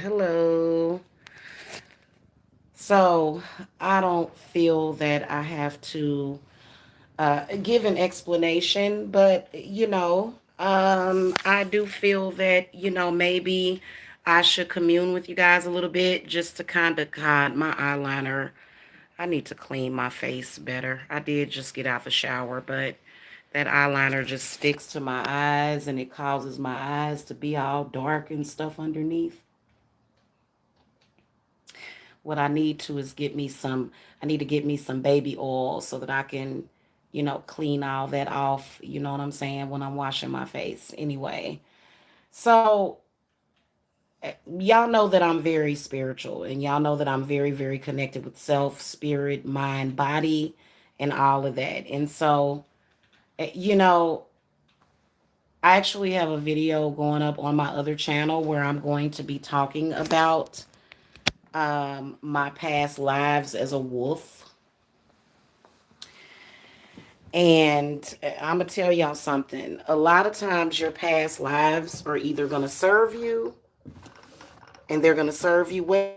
Hello. So, I don't feel that I have to give an explanation, but I do feel that, maybe I should commune with you guys a little bit just to kind of God, my eyeliner. I need to clean my face better. I did just get out the shower, but that eyeliner just sticks to my eyes and it causes my eyes to be all dark and stuff underneath. What I need to is I need to get me some baby oil so that I can, clean all that off, you know what I'm saying, when I'm washing my face anyway. So, y'all know that I'm very spiritual and y'all know that I'm very, very connected with self, spirit, mind, body, and all of that. And so, eh, you know, I actually have a video going up on my other channel where I'm going to be talking about my past lives as a wolf. And I'm going to tell y'all something. A lot of times, your past lives are either going to serve you and they're going to serve you well.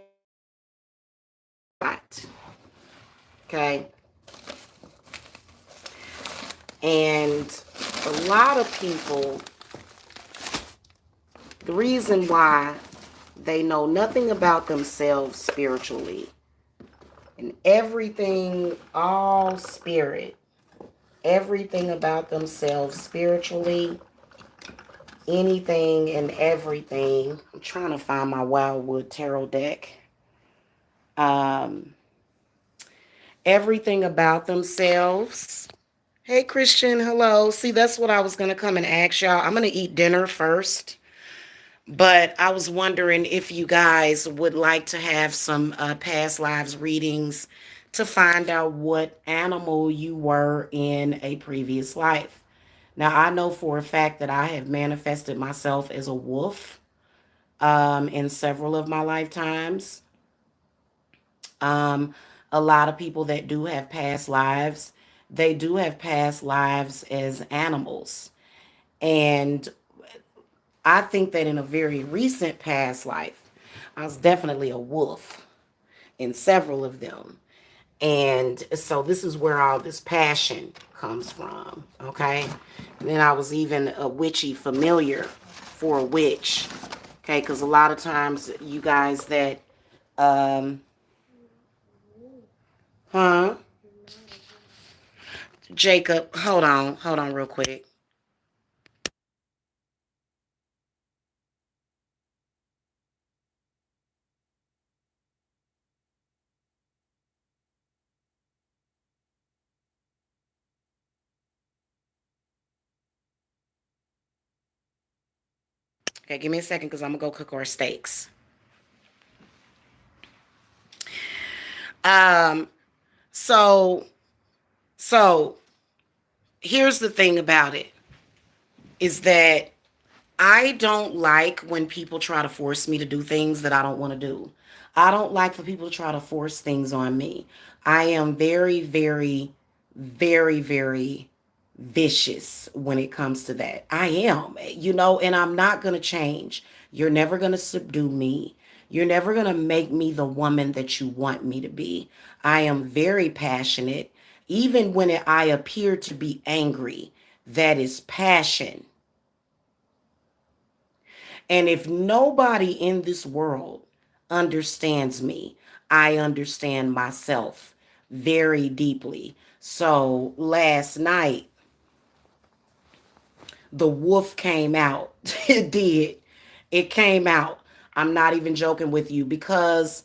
Okay. And a lot of people, the reason why they know nothing about themselves spiritually and everything, all spirit, everything about themselves spiritually, anything and everything. I'm trying to find my Wildwood Tarot deck. Um, Everything about themselves. Hey, Christian, hello. See, that's what I was going to come and ask y'all. I'm going to eat dinner first, but I was wondering if you guys would like to have some past lives readings to find out what animal you were in a previous life. Now, I know for a fact that I have manifested myself as a wolf in several of my lifetimes. Um, a lot of people that do have past lives, they do have past lives as animals. And I think that in a very recent past life, I was definitely a wolf in several of them. And so this is where all this passion comes from. Okay. And then I was even a witchy familiar for a witch. Okay. Because a lot of times, you guys that, um, huh? Jacob, hold on real quick. Okay, give me a second because I'm gonna go cook our steaks. Um, so so here's the thing about it is that I don't like when people try to force me to do things that I don't want to do. I don't like for people to try to force things on me. I am very, very, very, very vicious when it comes to that. I am, and I'm not going to change. You're never going to subdue me. You're never going to make me the woman that you want me to be. I am very passionate. Even when I appear to be angry, that is passion. And if nobody in this world understands me, I understand myself very deeply. So last night, the wolf came out. It did. It came out. I'm not even joking with you because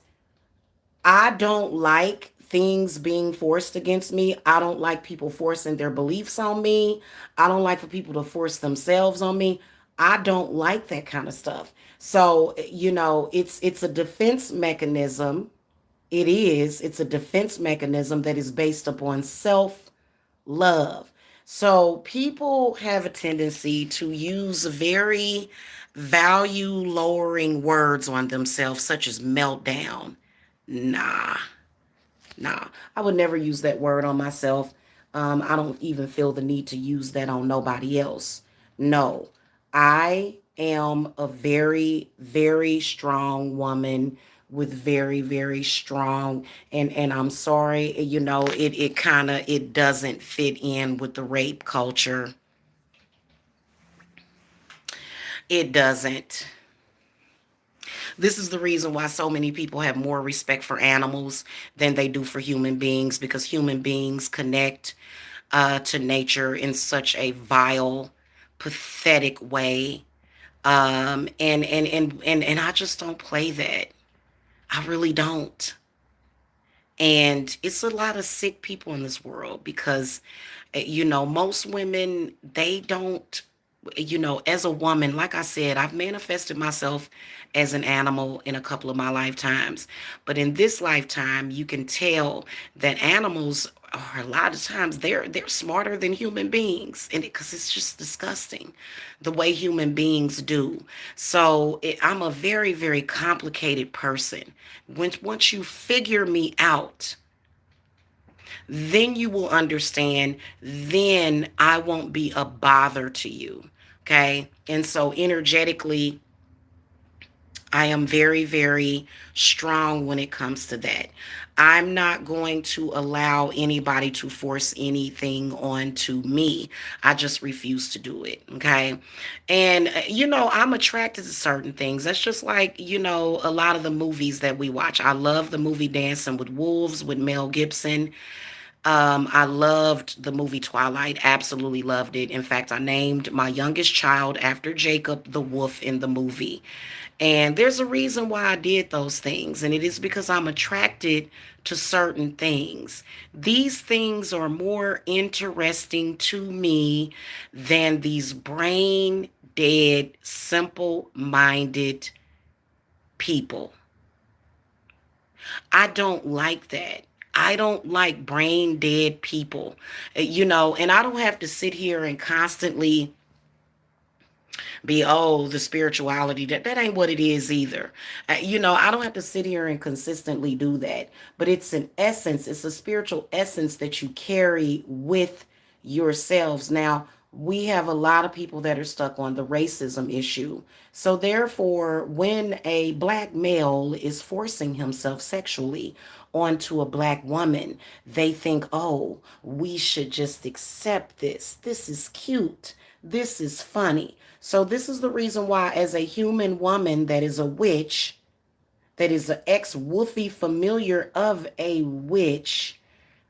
I don't like things being forced against me. I don't like people forcing their beliefs on me. I don't like for people to force themselves on me. I don't like that kind of stuff. So, it's a defense mechanism. It is. It's a defense mechanism that is based upon self-love. So, people have a tendency to use very value lowering words on themselves such as meltdown. Nah. Nah, I would never use that word on myself. I don't even feel the need to use that on nobody else. No, I am a very, very strong woman with very, very strong, and I'm sorry, it kind of, it doesn't fit in with the rape culture. It doesn't. This is the reason why so many people have more respect for animals than they do for human beings, because human beings connect to nature in such a vile, pathetic way. And I just don't play that. I really don't. And it's a lot of sick people in this world because, most women, they don't, as a woman, like I said, I've manifested myself as an animal in a couple of my lifetimes. But in this lifetime, you can tell that animals are, a lot of times, they're smarter than human beings, and because it's just disgusting the way human beings do. So I'm a very, very complicated person. Once you figure me out, then you will understand. Then I won't be a bother to you. Okay. And so energetically, I am very, very strong when it comes to that. I'm not going to allow anybody to force anything onto me. I just refuse to do it. Okay. And, I'm attracted to certain things. That's just like, a lot of the movies that we watch. I love the movie Dancing with Wolves with Mel Gibson. I loved the movie Twilight, absolutely loved it. In fact, I named my youngest child after Jacob the wolf in the movie. And there's a reason why I did those things, and it is because I'm attracted to certain things. These things are more interesting to me than these brain dead, simple minded people. I don't like that. I don't like brain dead people, and I don't have to sit here and constantly be, oh, the spirituality. That ain't what it is either. I don't have to sit here and consistently do that. But it's an essence, it's a spiritual essence that you carry with yourselves. Now, we have a lot of people that are stuck on the racism issue. So, therefore, when a black male is forcing himself sexually onto a black woman, they think, oh, we should just accept this. This is cute. This is funny. So, this is the reason why, as a human woman that is a witch, that is an ex woofy familiar of a witch,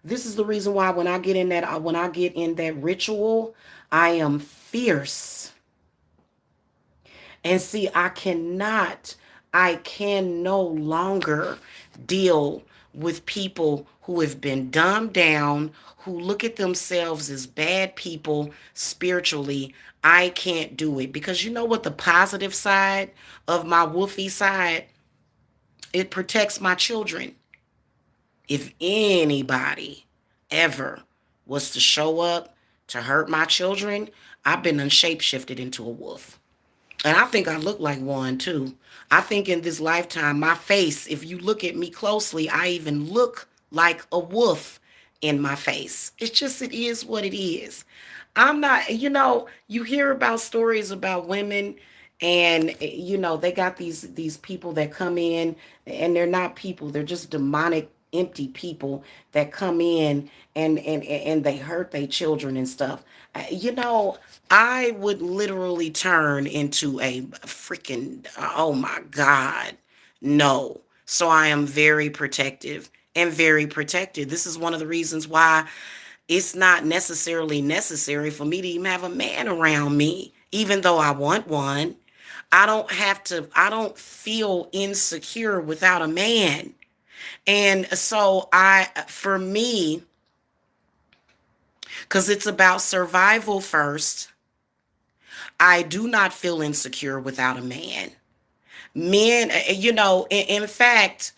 this is the reason why when I get in that ritual, I am fierce. And see, I can no longer deal with people who have been dumbed down, who look at themselves as bad people spiritually. I can't do it because you know what, the positive side of my woofy side, it protects my children. If anybody ever was to show up to hurt my children, I've been shapeshifted into a wolf. And I think I look like one too. I think in this lifetime, my face, if you look at me closely, I even look like a wolf in my face. It's just, it is what it is. I'm not, you hear about stories about women, and they got these people that come in, and they're not people, they're just demonic empty people that come in and they hurt their children and stuff. I would literally turn into a freaking, oh my God, no. So I am very protective and very protected. This is one of the reasons why it's not necessarily necessary for me to even have a man around me, even though I want one. I don't feel insecure without a man. And so for me, because it's about survival first, I do not feel insecure without a man. Men, in fact,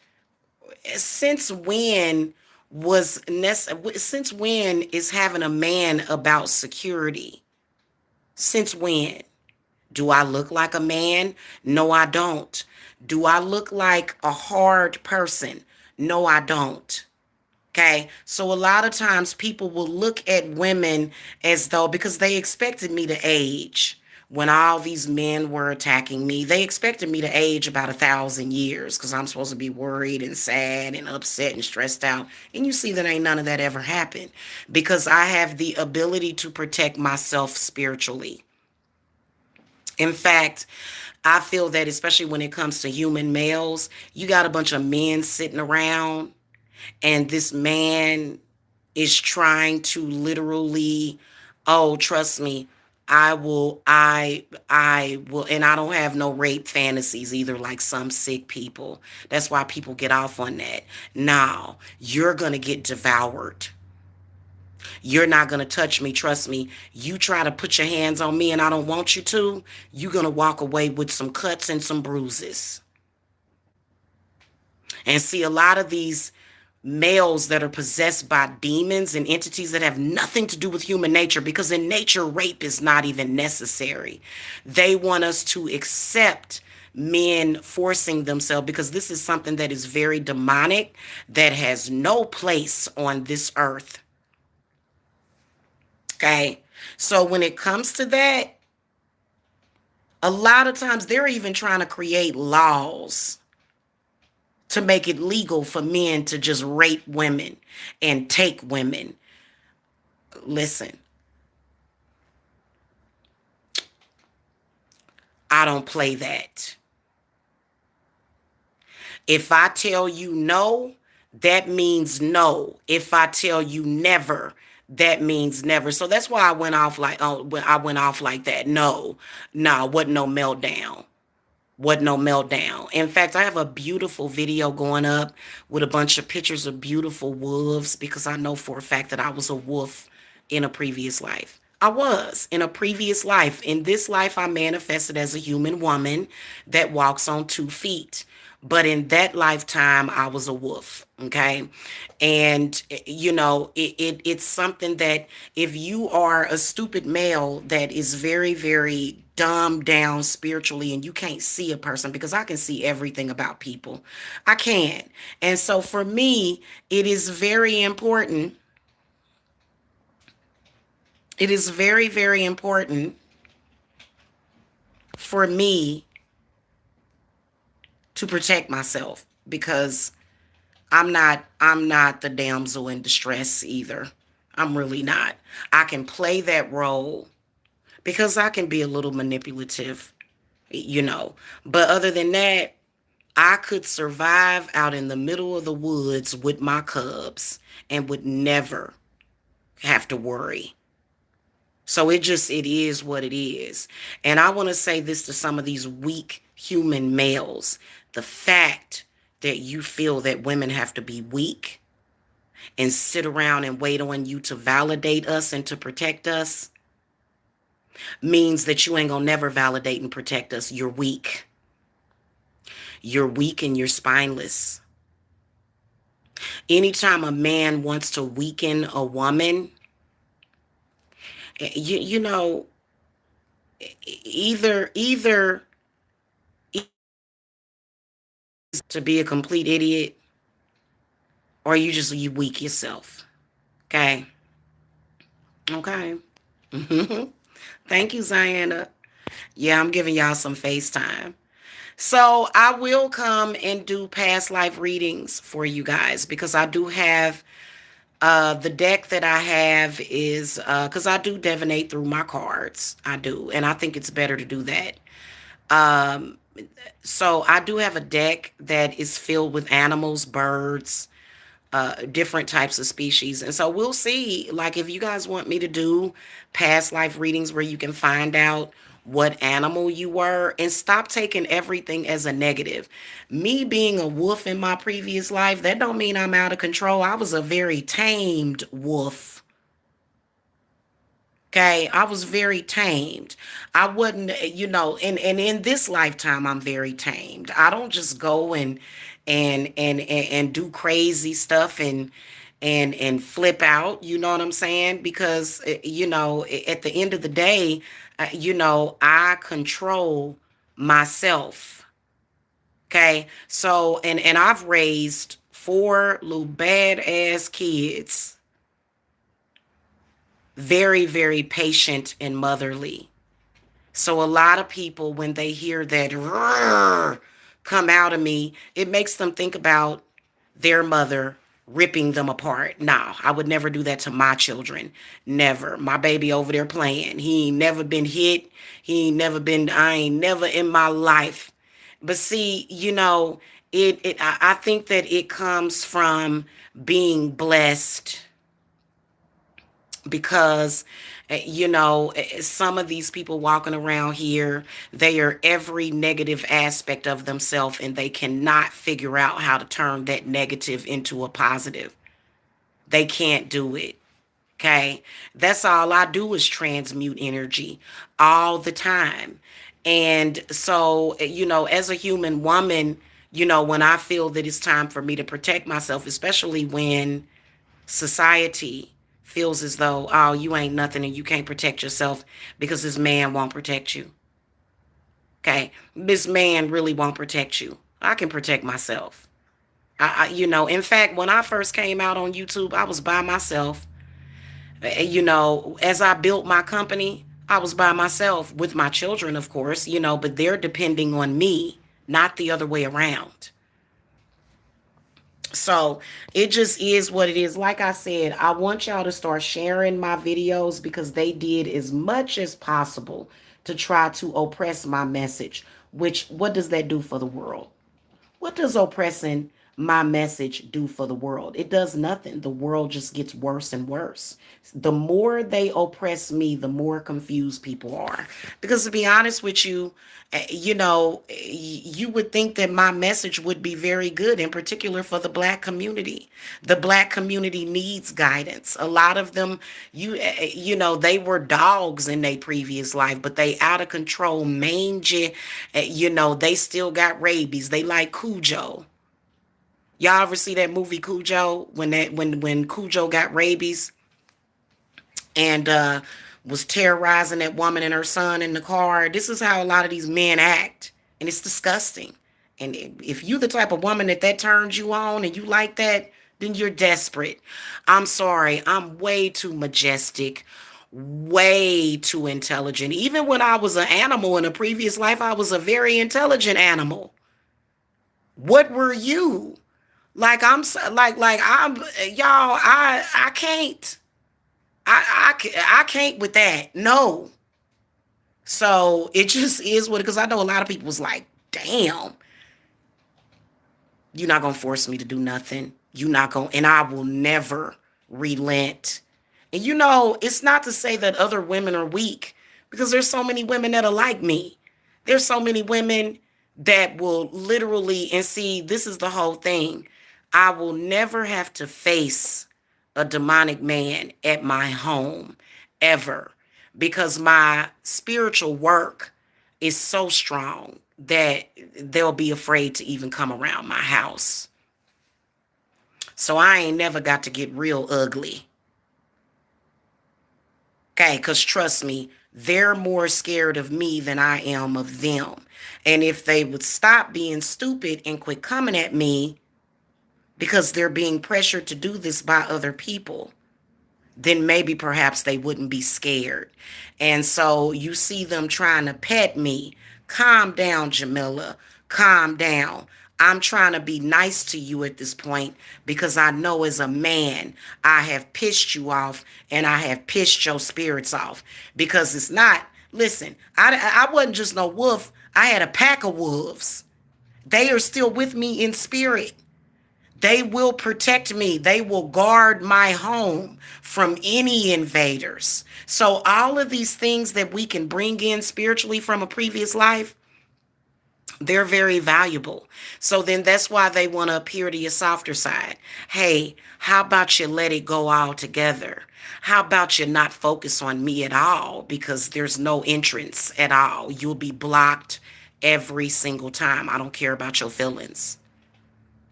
since when since when is having a man about security? Since when? Do I look like a man? No, I don't. Do I look like a hard person? No, I don't. Okay. So a lot of times people will look at women as though, because they expected me to age. when all these men were attacking me, they expected me to age about 1,000 years because I'm supposed to be worried and sad and upset and stressed out. And you see that ain't none of that ever happened because I have the ability to protect myself spiritually. In fact, I feel that especially when it comes to human males, you got a bunch of men sitting around and this man is trying to literally, oh, trust me, I will, and I don't have no rape fantasies either, like some sick people. That's why people get off on that. Now, you're gonna get devoured. You're not gonna touch me, trust me. You try to put your hands on me and I don't want you to, you're gonna walk away with some cuts and some bruises. And see, a lot of these males that are possessed by demons and entities that have nothing to do with human nature, because in nature, rape is not even necessary. They want us to accept men forcing themselves because this is something that is very demonic, that has no place on this earth. Okay. So when it comes to that, a lot of times they're even trying to create laws to make it legal for men to just rape women and take women. Listen, I don't play that. If I tell you no, that means no. If I tell you never, that means never. So that's why I went off like, oh, when I went off like that. No, no, wasn't no meltdown. Wasn't no meltdown. In fact, I have a beautiful video going up with a bunch of pictures of beautiful wolves because I know for a fact that I was a wolf in a previous life. I was in a previous life. In this life, I manifested as a human woman that walks on 2 feet. But in that lifetime, I was a wolf. Okay. And, it's something that if you are a stupid male that is very, very dumbed down spiritually and you can't see a person, because I can see everything about people, I can. And so for me, it is very important. It is very, very important for me to protect myself because I'm not the damsel in distress either. I'm really not. I can play that role because I can be a little manipulative, you know. But other than that, I could survive out in the middle of the woods with my cubs and would never have to worry. So it is what it is. And I want to say this to some of these weak human males. The fact that you feel that women have to be weak and sit around and wait on you to validate us and to protect us means that you ain't gonna never validate and protect us. You're weak. You're weak and you're spineless. Anytime a man wants to weaken a woman, you know, either to be a complete idiot or you weak yourself. Okay. Okay. Thank you, Ziana. Yeah, I'm giving y'all some FaceTime. So I will come and do past life readings for you guys because I do have the deck that I have is because I do divinate through my cards. I do, and I think it's better to do that. Um, so I do have a deck that is filled with animals, birds, different types of species. And so we'll see, like, if you guys want me to do past life readings where you can find out what animal you were and stop taking everything as a negative. Me being a wolf in my previous life, that don't mean I'm out of control. I was a very tamed wolf. Okay, I was very tamed. I wasn't, and in this lifetime, I'm very tamed. I don't just go and do crazy stuff and flip out. You know what I'm saying? Because at the end of the day, I control myself. Okay, so and I've raised four little badass kids, very, very patient and motherly. So a lot of people, when they hear that "Rrr" come out of me, it makes them think about their mother ripping them apart. Nah, I would never do that to my children. Never. My baby over there playing. He ain't never been hit. I ain't never in my life. But see, I think that it comes from being blessed because some of these people walking around here, they are every negative aspect of themselves and they cannot figure out how to turn that negative into a positive. They can't do it. Okay, that's all I do is transmute energy all the time. And so as a human woman, when I feel that it's time for me to protect myself, especially when society feels as though, oh, you ain't nothing and you can't protect yourself because this man won't protect you. Okay. This man really won't protect you. I can protect myself. In fact, when I first came out on YouTube, I was by myself. As I built my company, I was by myself with my children, of course, but they're depending on me, not the other way around. So it just is what it is. Like I said, I want y'all to start sharing my videos because they did as much as possible to try to oppress my message. Which, what does that do for the world? What does oppressing my message do for the world? It does nothing. The world just gets worse and worse. The more they oppress me, the more confused people are. Because to be honest with you, you would think that my message would be very good, in particular for the black community. The black community needs guidance. A lot of them, they were dogs in their previous life, but they out of control, mangy. They still got rabies. They like Cujo. Y'all ever see that movie Cujo when Cujo got rabies and was terrorizing that woman and her son in the car? This is how a lot of these men act, and it's disgusting. And if you the type of woman that turns you on and you like that, then you're desperate. I'm sorry, I'm way too majestic, way too intelligent. Even when I was an animal in a previous life, I was a very intelligent animal. What were you? Like I'm y'all. I can't. I can't with that. No. So it just is what, because I know a lot of people was like, damn, you're not gonna force me to do nothing. You're not gonna, and I will never relent. And it's not to say that other women are weak, because there's so many women that are like me. There's so many women that will literally, and see, this is the whole thing. I will never have to face a demonic man at my home ever, because my spiritual work is so strong that they'll be afraid to even come around my house. So I ain't never got to get real ugly. Okay, because trust me, they're more scared of me than I am of them. And if they would stop being stupid and quit coming at me because they're being pressured to do this by other people, then maybe perhaps they wouldn't be scared. And so you see them trying to pet me. Calm down, Jamila. Calm down. I'm trying to be nice to you at this point because I know as a man, I have pissed you off and I have pissed your spirits off. Because it's not, listen, I wasn't just no wolf. I had a pack of wolves. They are still with me in spirit. They will protect me. They will guard my home from any invaders. So all of these things that we can bring in spiritually from a previous life, they're very valuable. So then that's why they want to appear to your softer side. Hey, how about you let it go all together? How about you not focus on me at all, because there's no entrance at all. You'll be blocked every single time. I don't care about your feelings.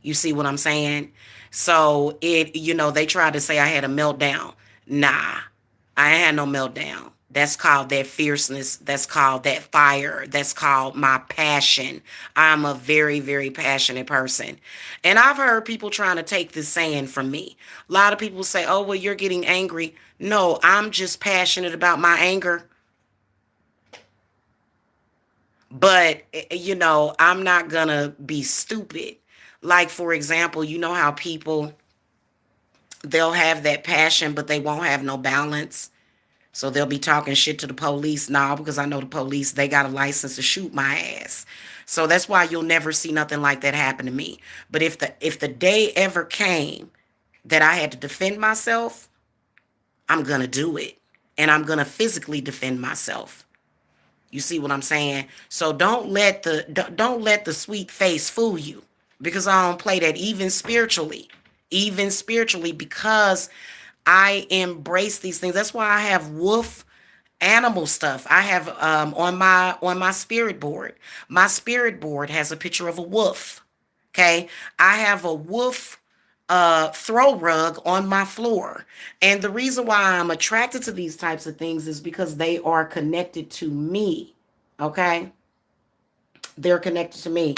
You see what I'm saying? So they tried to say I had a meltdown. Nah, I ain't had no meltdown. That's called that fierceness. That's called that fire. That's called my passion. I'm a very, very passionate person. And I've heard people trying to take this saying from me. A lot of people say, oh, well, you're getting angry. No, I'm just passionate about my anger. But, I'm not gonna be stupid. Like, for example, you know how people, they'll have that passion, but they won't have no balance. So they'll be talking shit to the police now because I know the police, they got a license to shoot my ass. So that's why you'll never see nothing like that happen to me. But if the day ever came that I had to defend myself, I'm gonna do it. And I'm gonna physically defend myself. You see what I'm saying? So don't let the sweet face fool you, because I don't play that, even spiritually, because I embrace these things. That's why I have wolf animal stuff. I have on my spirit board. My spirit board has a picture of a wolf. Okay, I have a wolf throw rug on my floor. And the reason why I'm attracted to these types of things is because they are connected to me. Okay? They're connected to me.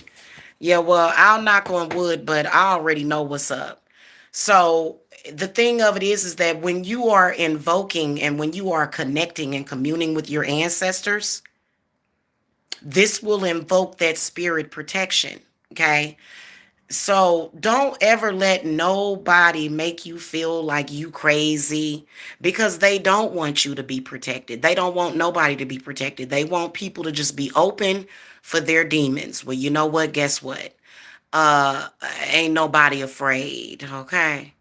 Yeah, well, I'll knock on wood, but I already know what's up. So the thing of it is that when you are invoking and when you are connecting and communing with your ancestors, this will invoke that spirit protection. Okay? So don't ever let nobody make you feel like you crazy, because they don't want you to be protected. They don't want nobody to be protected. They want people to just be open for their demons. Well, you know what? Guess what? Uh Ain't nobody afraid, okay?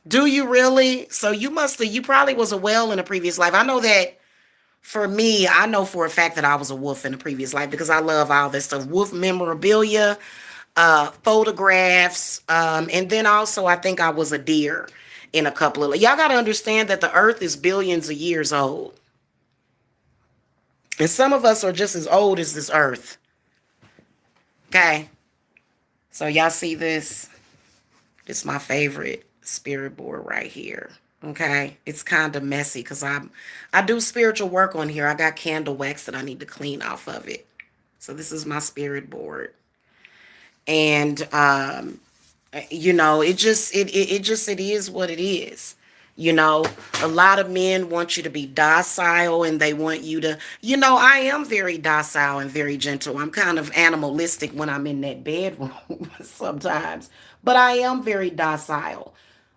Do you really? So you probably was a whale in a previous life. I know that. For me, I know for a fact that I was a wolf in a previous life because I love all this stuff. Wolf memorabilia, photographs, and then also I think I was a deer in a couple of. Y'all got to understand that the Earth is billions of years old, and some of us are just as old as this Earth. Okay, so y'all see this? It's my favorite spirit board right here. Okay, it's kind of messy because I do spiritual work on here. I got candle wax that I need to clean off of it. So this is my spirit board, and it is what it is. you know a lot of men want you to be docile, and they want you to, I am very docile and very gentle. I'm kind of animalistic when I'm in that bedroom sometimes, but I am very docile.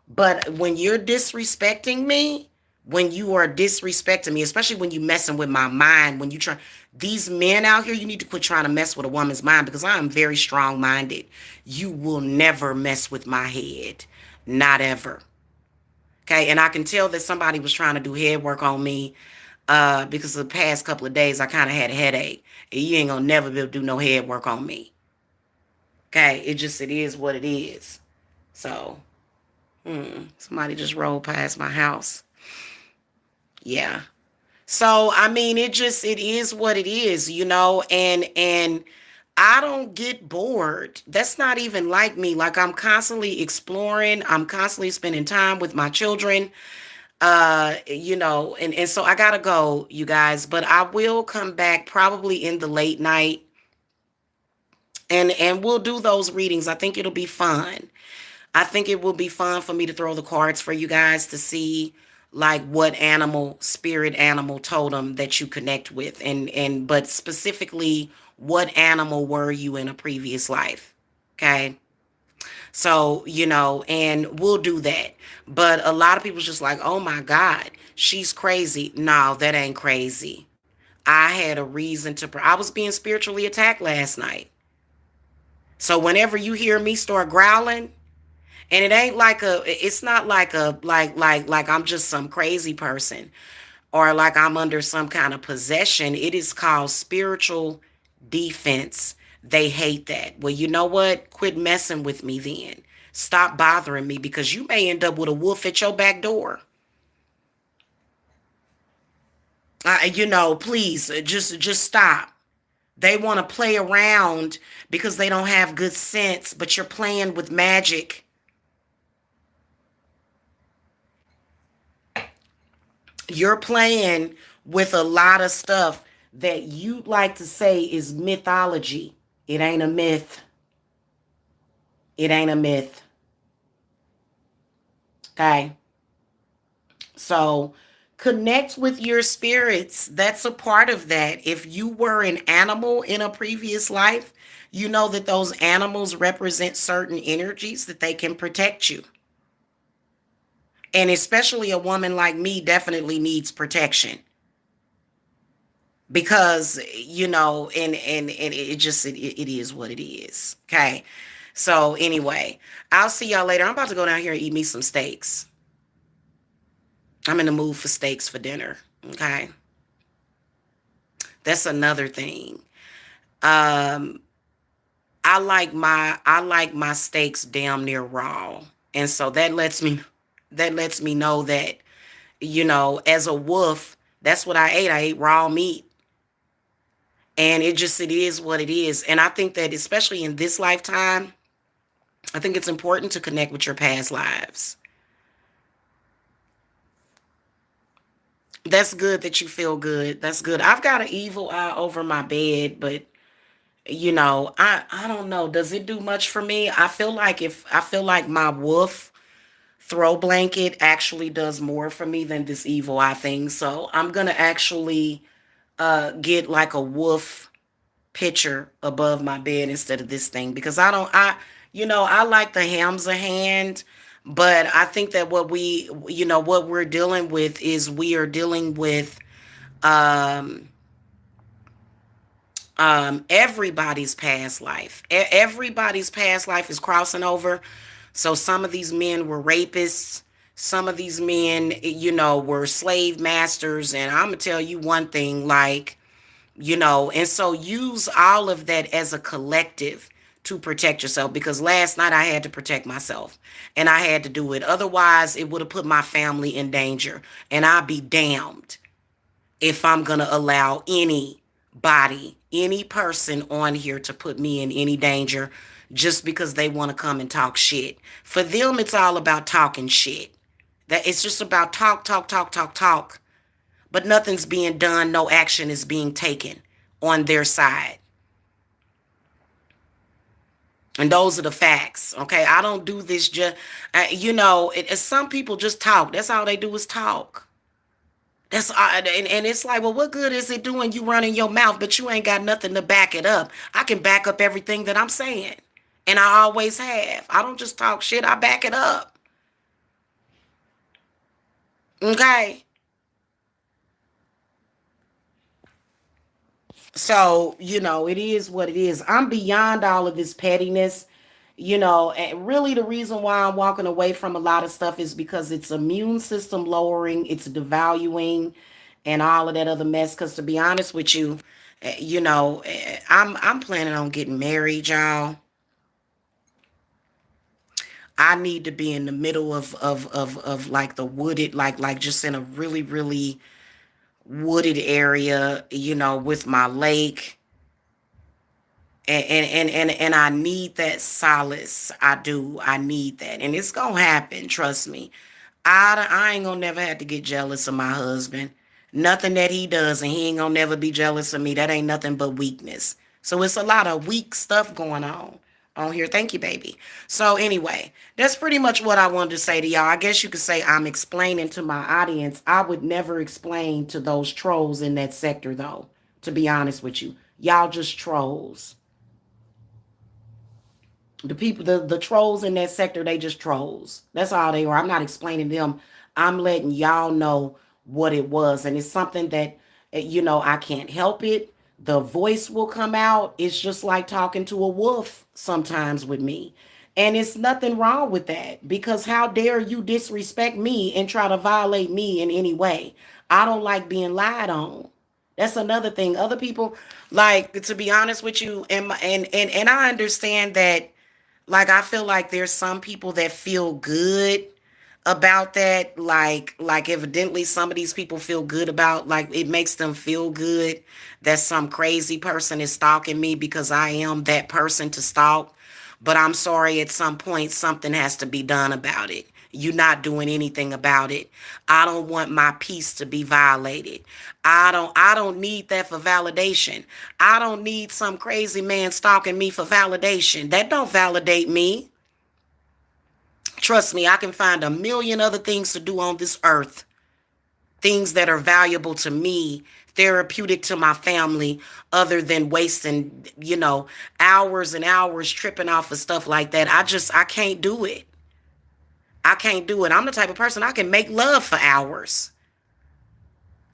But when you're disrespecting me, when you are disrespecting me, especially when you messing with my mind, when you try, these men out here, you need to quit trying to mess with a woman's mind, because I am very strong minded. You will never mess with my head. Not ever. Okay. And I can tell that somebody was trying to do head work on me, because the past couple of days I kind of had a headache. And you ain't gonna never be able to do no head work on me. Okay. It is what it is. So, somebody just rolled past my house. Yeah. So I mean, it is what it is, and I don't get bored. That's not even like me. Like, I'm constantly exploring, I'm constantly spending time with my children. And so I gotta go, you guys, but I will come back probably in the late night, and we'll do those readings. I think it'll be fun. I think it will be fun for me to throw the cards for you guys to see, like, what animal, spirit animal, totem that you connect with, and but specifically, what animal were you in a previous life? Okay. So, and we'll do that. But a lot of people's just like, "Oh my God, she's crazy." No, that ain't crazy. I had a reason to I was being spiritually attacked last night. So whenever you hear me start growling, and it ain't like it's not like like I'm just some crazy person, or like I'm under some kind of possession. It is called spiritual defense. They hate that. Well, you know what? Quit messing with me then. Stop bothering me, because you may end up with a wolf at your back door. Please, just stop. They want to play around because they don't have good sense, but you're playing with magic. You're playing with a lot of stuff that you like to say is mythology. It ain't a myth. It ain't a myth. Okay. So Connect with your spirits. That's a part of that. If you were an animal in a previous life, you know that those animals represent certain energies that they can protect you. And especially a woman like me definitely needs protection because and it just it is what it is. Okay. So anyway, I'll see y'all later. I'm about to go down here and eat me some steaks. I'm in the mood for steaks for dinner. Okay. That's another thing. Um, I like my steaks damn near raw. And so that lets me know that, as a wolf, that's what I ate. I ate raw meat. And it is what it is. And I think that especially in this lifetime, I think it's important to connect with your past lives. That's good that you feel good. That's good. I've got an evil eye over my bed, but I don't know. Does it do much for me? I feel like my wolf throw blanket actually does more for me than this evil eye thing. So I'm gonna actually get like a wolf picture above my bed instead of this thing because I like the hams a hand, but I think that what we're dealing with is we are dealing with um everybody's past life. Everybody's past life is crossing over. So some of these men were rapists. Some of these men, were slave masters. And I'm gonna tell you one thing, like, and so use all of that as a collective to protect yourself because last night I had to protect myself and I had to do it. Otherwise, it would have put my family in danger. And I'd be damned if I'm going to allow anybody, any person on here to put me in any danger just because they want to come and talk shit. For them, it's all about talking shit. That it's just about talk, talk, talk, talk, talk. But nothing's being done, no action is being taken on their side. And those are the facts. Okay, I don't do this just, some people just talk. That's all they do is talk. And it's like, well, what good is it doing you running your mouth, but you ain't got nothing to back it up? I can back up everything that I'm saying. And I always have. I don't just talk shit, I back it up. Okay. So, it is what it is. I'm beyond all of this pettiness. And really the reason why I'm walking away from a lot of stuff is because it's immune system lowering, it's devaluing, and all of that other mess. Because to be honest with you, I'm planning on getting married, y'all. I need to be in the middle of like the wooded, like just in a really, really wooded area, with my lake. And I need that solace. I do. I need that. And it's gonna happen, trust me. I ain't gonna never have to get jealous of my husband. Nothing that he does, and he ain't gonna never be jealous of me. That ain't nothing but weakness. So it's a lot of weak stuff going on here. Thank you, baby. So anyway, that's pretty much what I wanted to say to y'all. I guess you could say I'm explaining to my audience. I would never explain to those trolls in that sector though, to be honest with you. Y'all just trolls. The people, the trolls in that sector, they just trolls. That's all they are. I'm not explaining them. I'm letting y'all know what it was. And it's something that, I can't help it. The voice will come out. It's just like talking to a wolf sometimes with me. And it's nothing wrong with that because how dare you disrespect me and try to violate me in any way? I don't like being lied on. That's another thing. Other people, like, to be honest with you, and I understand that, like, I feel like there's some people that feel good about that. Like evidently some of these people feel good about, like, it makes them feel good that some crazy person is stalking me because I am that person to stalk. But I'm sorry, at some point something has to be done about it. You're not doing anything about it. I don't want my peace to be violated. I don't need that for validation. I don't need some crazy man stalking me for validation. That don't validate me. Trust me, I can find a million other things to do on this earth things that are valuable to me, therapeutic to my family, other than wasting, hours and hours tripping off of stuff like that. I can't do it. I can't do it. I'm the type of person I can make love for hours.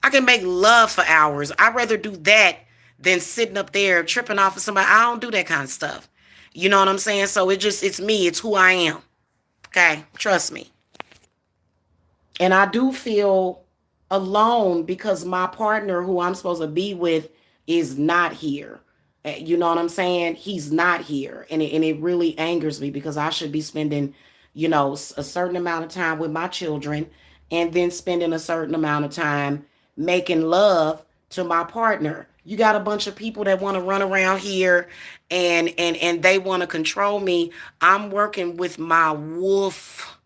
I can make love for hours. I'd rather do that than sitting up there tripping off of somebody. I don't do that kind of stuff. You know what I'm saying? So it's me. It's who I am. Okay? Trust me. And I do feel alone because my partner who I'm supposed to be with is not here. You know what I'm saying? He's not here. And it really angers me because I should be spending, a certain amount of time with my children and then spending a certain amount of time making love to my partner. You got a bunch of people that want to run around here and they want to control me. I'm working with my wolf.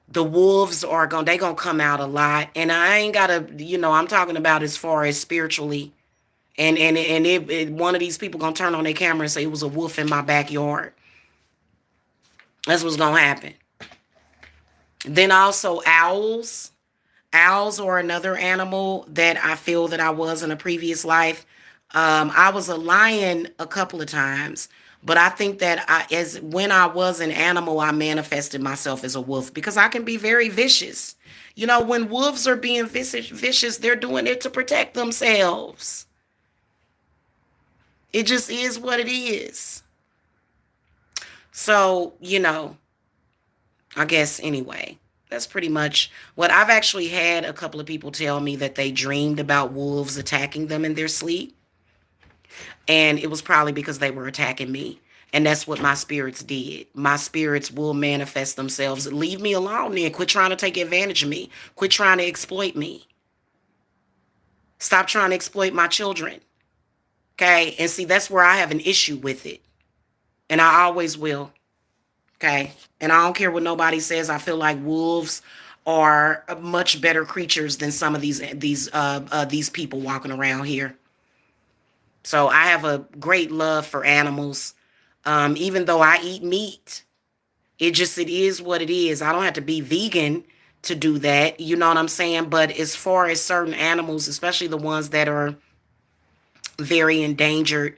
The wolves are they gonna come out a lot, and I ain't gotta, I'm talking about as far as spiritually, and one of these people gonna turn on their camera and say it was a wolf in my backyard. That's what's gonna happen. Then also owls. Owls are another animal that I feel that I was in a previous life. I was a lion a couple of times, but I think that as when I was an animal, I manifested myself as a wolf because I can be very vicious. When wolves are being vicious, they're doing it to protect themselves. It just is what it is. So, I guess anyway, that's pretty much what I've actually had a couple of people tell me that they dreamed about wolves attacking them in their sleep. And it was probably because they were attacking me. And that's what my spirits did. My spirits will manifest themselves. Leave me alone then. Quit trying to take advantage of me. Quit trying to exploit me. Stop trying to exploit my children. Okay? And see, that's where I have an issue with it. And I always will. Okay? And I don't care what nobody says. I feel like wolves are much better creatures than some of these people walking around here. So I have a great love for animals. Even though I eat meat, it is what it is. I don't have to be vegan to do that. You know what I'm saying? But as far as certain animals, especially the ones that are very endangered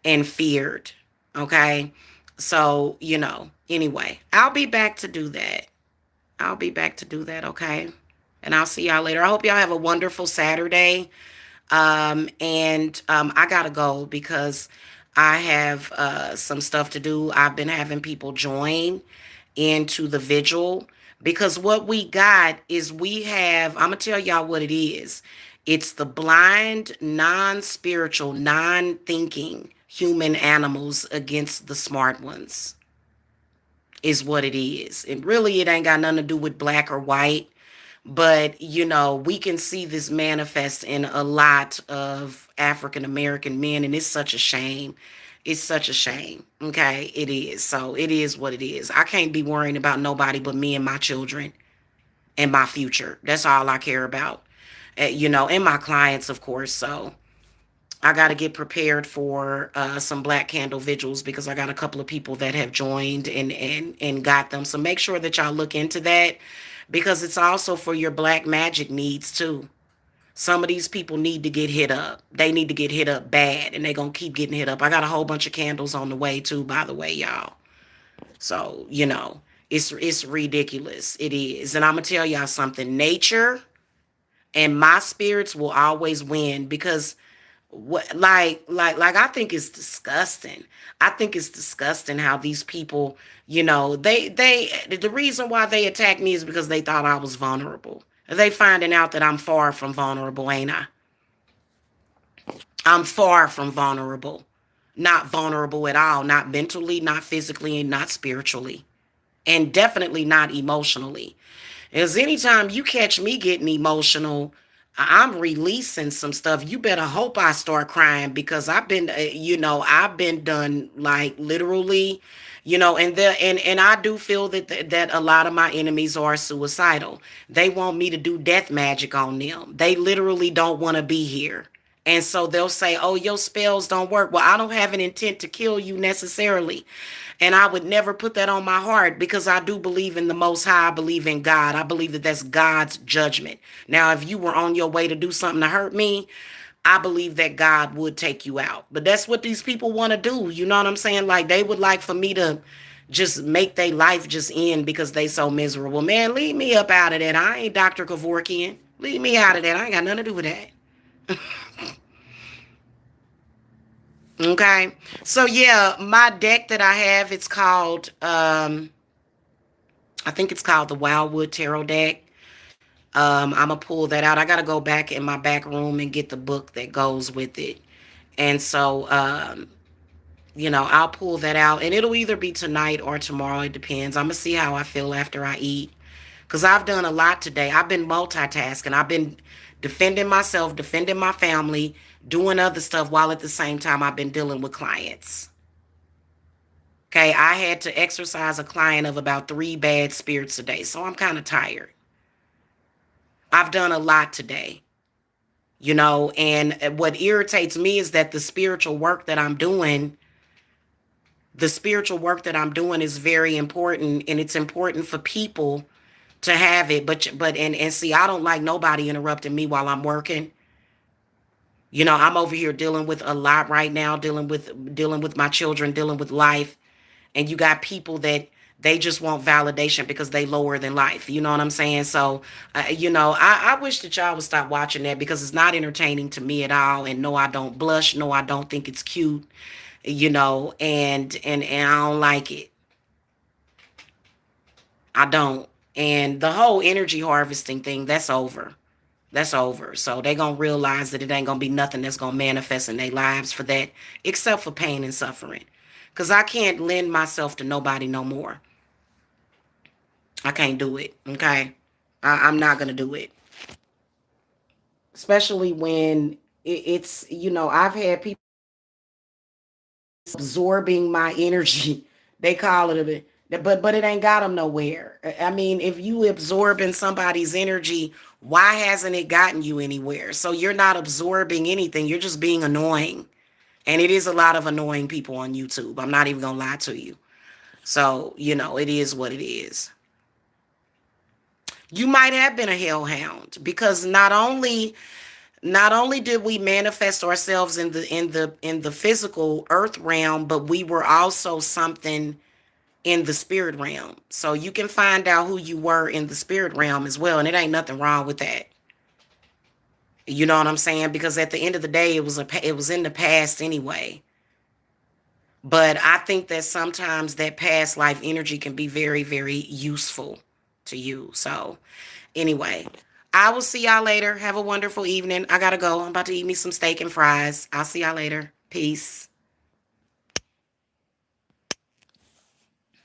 and feared, okay? So, anyway, I'll be back to do that. I'll be back to do that, okay? And I'll see y'all later. I hope y'all have a wonderful Saturday. And I gotta go because I have some stuff to do. I've been having people join into the vigil because what we got is I'm gonna tell y'all what it is. It's the blind, non-spiritual, non-thinking human animals against the smart ones, is what it is. And really, it ain't got nothing to do with black or white. But, we can see this manifest in a lot of African American men, and it's such a shame. It's such a shame. Okay, it is. So it is what it is. I can't be worrying about nobody but me and my children and my future. That's all I care about. And my clients, of course. So I got to get prepared for some Black Candle vigils because I got a couple of people that have joined and got them. So make sure that y'all look into that because it's also for your black magic needs too. Some of these people need to get hit up. They need to get hit up bad, and they're going to keep getting hit up. I got a whole bunch of candles on the way too, by the way, y'all. So, it's ridiculous. It is. And I'm going to tell y'all something. Nature and my spirits will always win because what I think it's disgusting. I think it's disgusting how these people, they the reason why they attacked me is because they thought I was vulnerable. They finding out that I'm far from vulnerable, ain't I? I'm far from vulnerable. Not vulnerable at all, not mentally, not physically, and not spiritually. And definitely not emotionally. Because anytime you catch me getting emotional, I'm releasing some stuff. You better hope I start crying because I've been, I've been done like literally, and I do feel that a lot of my enemies are suicidal. They want me to do death magic on them. They literally don't want to be here. And so they'll say, oh, your spells don't work. Well, I don't have an intent to kill you necessarily. And I would never put that on my heart because I do believe in the Most High. I believe in God. I believe that that's God's judgment. Now, if you were on your way to do something to hurt me, I believe that God would take you out. But that's what these people want to do. You know what I'm saying? Like they would like for me to just make their life just end because they so miserable. Man, leave me up out of that. I ain't Dr. Kevorkian. Leave me out of that. I ain't got nothing to do with that. Okay. So yeah, my deck that I have, it's called I think it's called the Wildwood Tarot deck. I'm gonna pull that out. I gotta go back in my back room and get the book that goes with it. And so I'll pull that out and it'll either be tonight or tomorrow. It depends. I'm gonna see how I feel after I eat. Cause I've done a lot today. I've been multitasking. I've been defending myself, defending my family, doing other stuff while at the same time I've been dealing with clients. Okay, I had to exorcise a client of about 3 bad spirits a day, so I'm kind of tired. I've done a lot today, and what irritates me is that the spiritual work that I'm doing is very important, and it's important for people to have it. But see, I don't like nobody interrupting me while I'm working. I'm over here dealing with a lot right now, dealing with my children, dealing with life. And you got people that they just want validation because they lower than life. You know what I'm saying? So, I wish that y'all would stop watching that because it's not entertaining to me at all. And no, I don't blush. No, I don't think it's cute. And I don't like it. I don't. And the whole energy harvesting thing, that's over. That's over. So they gonna realize that it ain't gonna be nothing that's gonna manifest in their lives for that, except for pain and suffering. Cause I can't lend myself to nobody no more. I can't do it. Okay. I'm not gonna do it. Especially when I've had people absorbing my energy. They call it a bit, but it ain't got them nowhere. I mean, if you absorbing somebody's energy, why hasn't it gotten you anywhere? So you're not absorbing anything. You're just being annoying. And it is a lot of annoying people on YouTube. I'm not even gonna lie to you. So, it is what it is. You might have been a hellhound because not only did we manifest ourselves in the physical earth realm, but we were also something in the spirit realm. So you can find out who you were in the spirit realm as well, and it ain't nothing wrong with that. You know what I'm saying? Because at the end of the day, it was in the past anyway. But I think that sometimes that past life energy can be very, very useful to you. So, anyway, I will see y'all later. Have a wonderful evening. I gotta go. I'm about to eat me some steak and fries. I'll see y'all later. Peace.